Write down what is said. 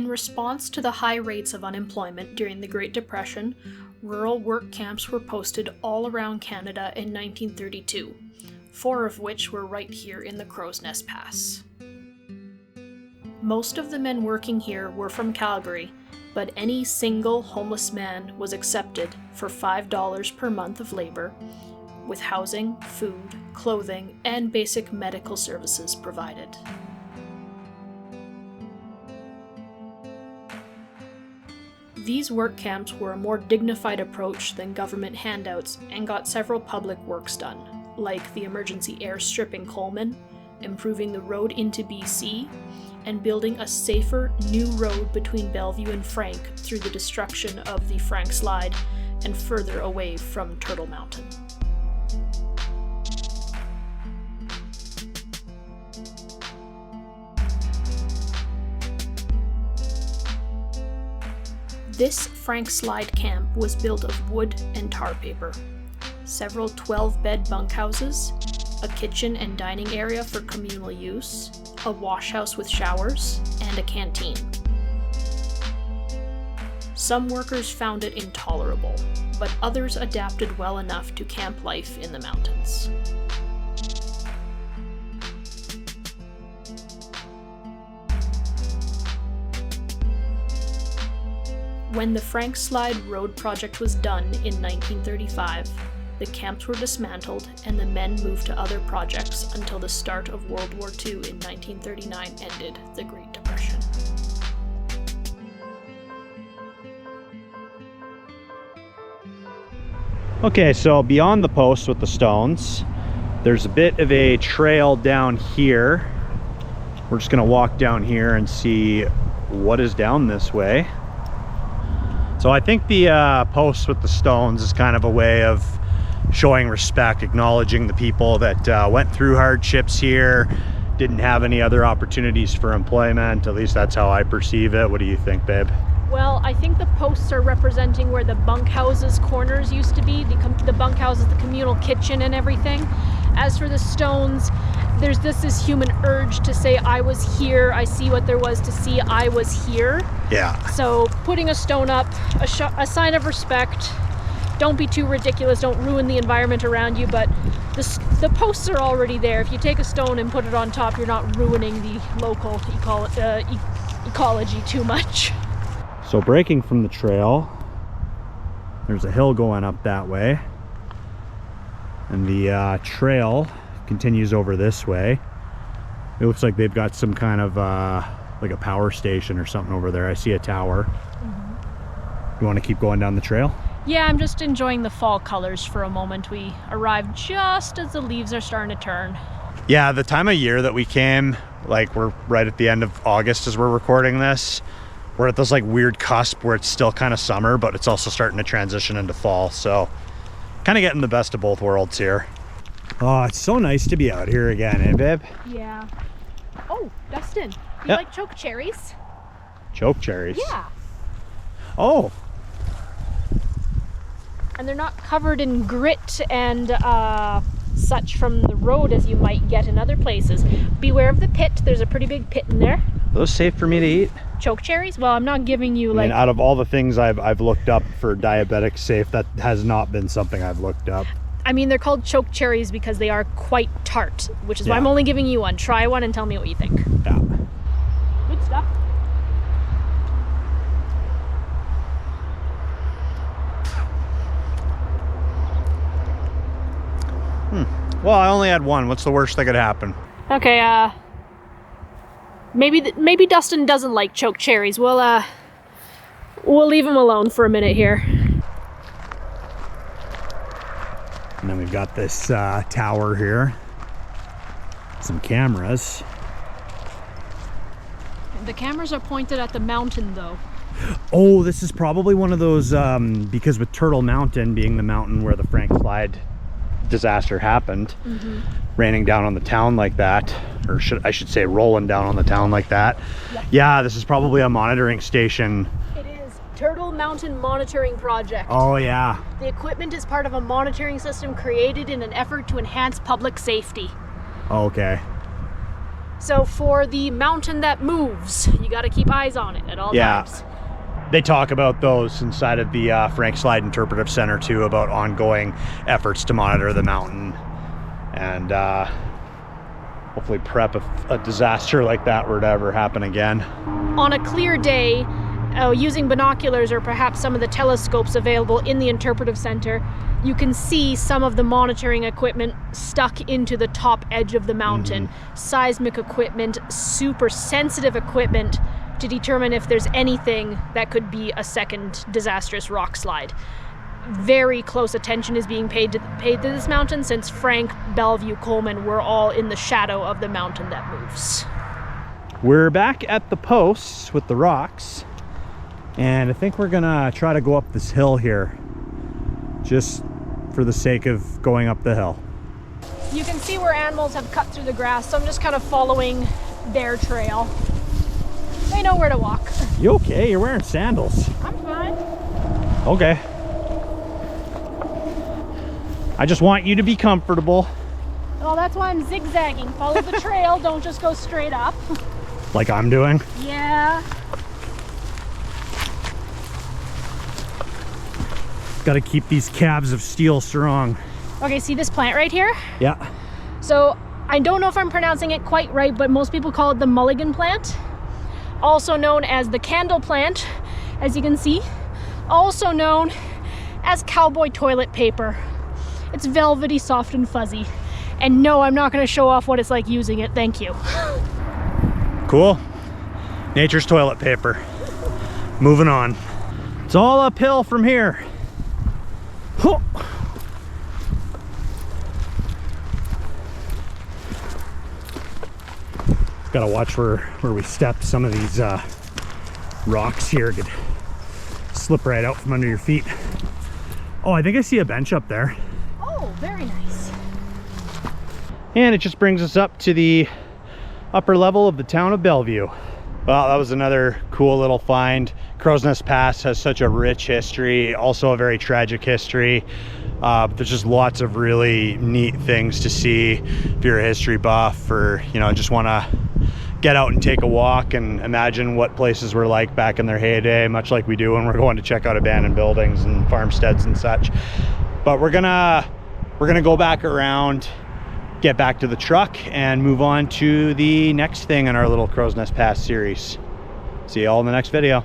In response to the high rates of unemployment during the Great Depression, rural work camps were posted all around Canada in 1932, 4 of which were right here in the Crowsnest Pass. Most of the men working here were from Calgary, but any single homeless man was accepted for $5 per month of labor, with housing, food, clothing, and basic medical services provided. These work camps were a more dignified approach than government handouts and got several public works done, like the emergency airstrip in Coleman, improving the road into BC, and building a safer new road between Bellevue and Frank through the destruction of the Frank Slide and further away from Turtle Mountain. This Frank Slide camp was built of wood and tar paper. Several 12-bed bunkhouses, a kitchen and dining area for communal use, a washhouse with showers, and a canteen. Some workers found it intolerable, but others adapted well enough to camp life in the mountains. When the Frank Slide Road project was done in 1935, the camps were dismantled and the men moved to other projects until the start of World War II in 1939 ended the Great Depression. Okay, so beyond the post with the stones, there's a bit of a trail down here. We're just gonna walk down here and see what is down this way. So I think the post with the stones is kind of a way of showing respect, acknowledging the people that went through hardships here, didn't have any other opportunities for employment. At least that's how I perceive it. What do you think, babe? Well, I think the posts are representing where the bunkhouses corners used to be, the bunkhouses, the communal kitchen and everything. As for the stones, there's this human urge to say, I was here, I see what there was to see, I was here. Yeah. So putting a stone up, a sign of respect. Don't be too ridiculous, don't ruin the environment around you, but the posts are already there. If you take a stone and put it on top, you're not ruining the local ecology too much. So breaking from the trail, there's a hill going up that way, and the trail continues over this way. It looks like they've got some kind of like a power station or something over there. I see a tower. Mm-hmm. You want to keep going down the trail? Yeah, I'm just enjoying the fall colors for a moment. We arrived just as the leaves are starting to turn. Yeah, the time of year that we came, like we're right at the end of August as we're recording this. We're at this like weird cusp where it's still kind of summer, but it's also starting to transition into fall. So kind of getting the best of both worlds here. Oh, it's so nice to be out here again, eh, babe? Yeah. Oh, Dustin, you like choke cherries? Choke cherries? Yeah. Oh. And they're not covered in grit and such from the road as you might get in other places. Beware of the pit. There's a pretty big pit in there. Are those safe for me to eat? Choke cherries? Well, I'm not giving you like... I mean, out of all the things I've looked up for diabetic safe, that has not been something I've looked up. I mean, they're called choke cherries because they are quite tart, which is why I'm only giving you one. Try one and tell me what you think. Yeah. Good stuff. Well, I only had one. What's the worst that could happen? Okay, maybe Dustin doesn't like choke cherries. We'll leave him alone for a minute here. And then we've got this tower here. Some cameras. The cameras are pointed at the mountain, though. Oh, this is probably one of those, because with Turtle Mountain being the mountain where the Frank Slide disaster happened, raining down on the town like that, or I should say rolling down on the town like that. Yep. Yeah, this is probably a monitoring station. It is. Turtle Mountain Monitoring Project. Oh yeah. The equipment is part of a monitoring system created in an effort to enhance public safety. Okay. So for the mountain that moves, you got to keep eyes on it at all times. They talk about those inside of the Frank Slide Interpretive Center too, about ongoing efforts to monitor the mountain and hopefully prep if a disaster like that were to ever happen again. On a clear day, using binoculars or perhaps some of the telescopes available in the interpretive center, you can see some of the monitoring equipment stuck into the top edge of the mountain. Seismic equipment, super sensitive equipment to determine if there's anything that could be a second disastrous rock slide. Very close attention is being paid to this mountain, since Frank, Bellevue, Coleman were all in the shadow of the mountain that moves. We're back at the posts with the rocks, and I think we're gonna try to go up this hill here, just for the sake of going up the hill. You can see where animals have cut through the grass, so I'm just kind of following their trail. They know where to walk. You okay? You're wearing sandals. I'm fine. Okay. I just want you to be comfortable. Well, that's why I'm zigzagging. Follow the trail, don't just go straight up. Like I'm doing? Yeah. Gotta keep these calves of steel strong. Okay, see this plant right here? Yeah. So, I don't know if I'm pronouncing it quite right, but most people call it the mulligan plant. Also known as the candle plant, as you can see. Also known as cowboy toilet paper. It's velvety, soft, and fuzzy. And no, I'm not gonna show off what it's like using it, thank you. Cool. Nature's toilet paper. Moving on. It's all uphill from here. Huh. Gotta watch where we step. Some of these rocks here could slip right out from under your feet. Oh, I think I see a bench up there. Oh, very nice. And it just brings us up to the upper level of the town of Bellevue. Well, that was another cool little find. Crowsnest Pass has such a rich history, also a very tragic history. There's just lots of really neat things to see if you're a history buff, or just want to get out and take a walk and imagine what places were like back in their heyday, much like we do when we're going to check out abandoned buildings and farmsteads and such. But we're gonna go back around, get back to the truck, and move on to the next thing in our little Crowsnest Pass series. See you all in the next video.